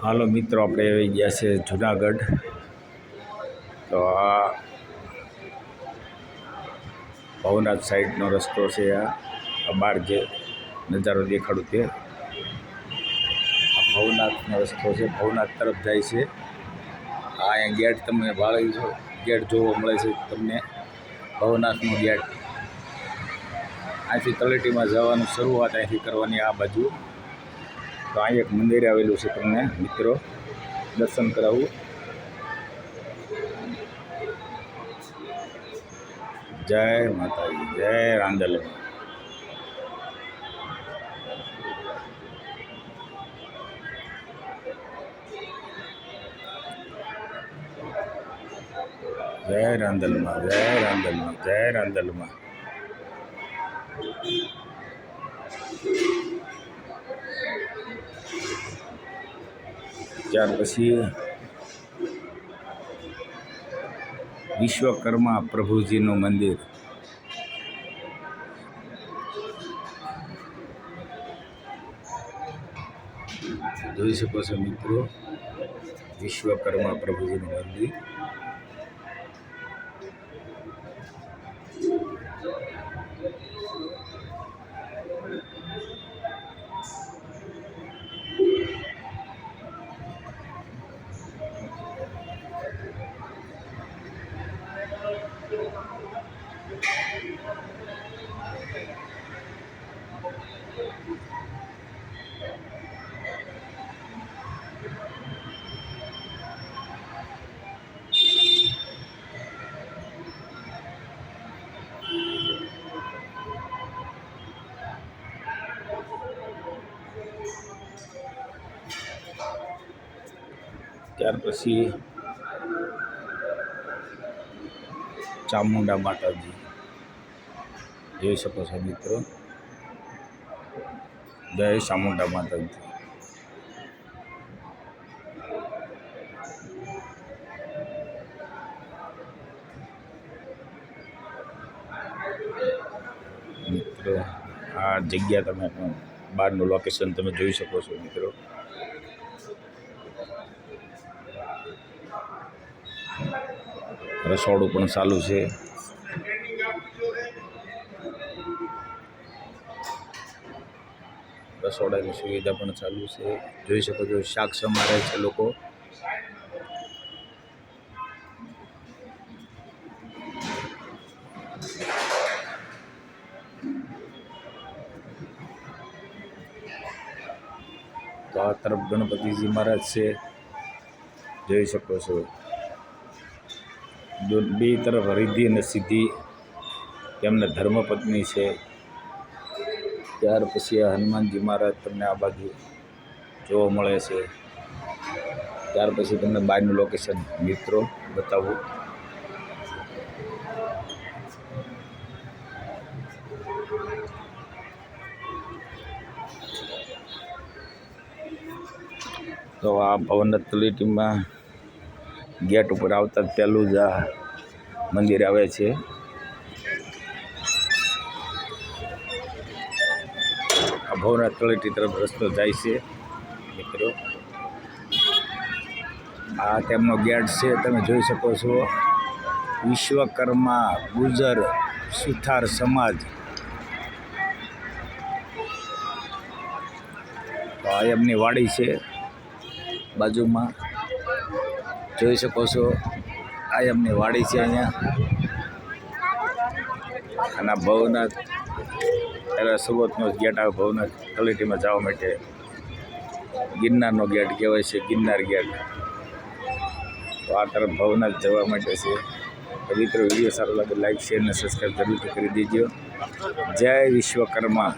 હાલો મિત્રો, આપણે આવી ગયા છે જુનાગઢ. તો આ ભવનાથ સાઈડનો રસ્તો છે. આ બહાર જે નજારો દેખાડું તે આ ભવનાથનો રસ્તો છે. ભવનાથ તરફ જાય છે. આ અહીંયા ગેટ તમને વાળી છો ગેટ જોવા મળે છે તમને, ભવનાથનો ગેટ. અહીંથી તળેટીમાં જવાનું શરૂઆત અહીંથી કરવાની આ બાજુ. તો અહીં એક મંદિર આવેલું છે, તમને મિત્રો દર્શન કરાવું. જય માતાજી, જય રાંદલ. જય રાંદલમાં, જય રાંદલમાં, જય રાંદલમાં. ત્યાર પછી વિશ્વકર્મા પ્રભુજીનું મંદિર. જોઈ શકો છો મિત્રો, વિશ્વકર્મા પ્રભુજીનું મંદિર. ત્યાર પછી ચામુંડા માતાજી જોઈ શકો છો મિત્રો. જય ચામુંડા માતાજી. મિત્રો આ જગ્યા તમે બહારનું લોકેશન તમે જોઈ શકો છો મિત્રો. રસોડું પણ ચાલુ છે. રસોડાની સુવિધા પણ ચાલુ છે. જોઈ શકો છો શાક સમારે છે લોકો. તો આ તરફ ગણપતિજી મહારાજ છે, જોઈ શકો છો. બે તરફ રિદ્ધિ અને સિદ્ધિ તેમને ધર્મપત્ની છે. ત્યાર પછી આ હનુમાનજી મહારાજ તમને આ બાજુ જોવા મળે છે. ત્યાર પછી તમને બહારનું લોકેશન મિત્રો બતાવું. તો આ ભવનાથ તળેટીમાં ગેટ ઉપર આવતા પહેલું જ આ મંદિર આવે છે. આ ભવનાથ તળેટી તરફ રસ્તો જાય છે મિત્રો. આ તેમનો ગેટ છે, તમે જોઈ શકો છો. વિશ્વકર્મા ગુજર સુથાર સમાજ. તો આ એમની વાડી છે બાજુમાં, જોઈ શકો છો. આ એમની વાડી છે અહીંયા. અને ભવનાથ ત્યારે શરૂઆતનો ગેટ આવે ભવનાથ તળેટીમાં જવા માટે. ગિરનારનો ગેટ કહેવાય છે, ગિરનાર ગેટ. તો આ તરફ ભવનાથ જવા માટે છે. તો મિત્રો વિડીયો સારો લાગે લાઈક શેર અને સબસ્ક્રાઈબ જરૂરથી કરી દેજો. જય વિશ્વકર્મા.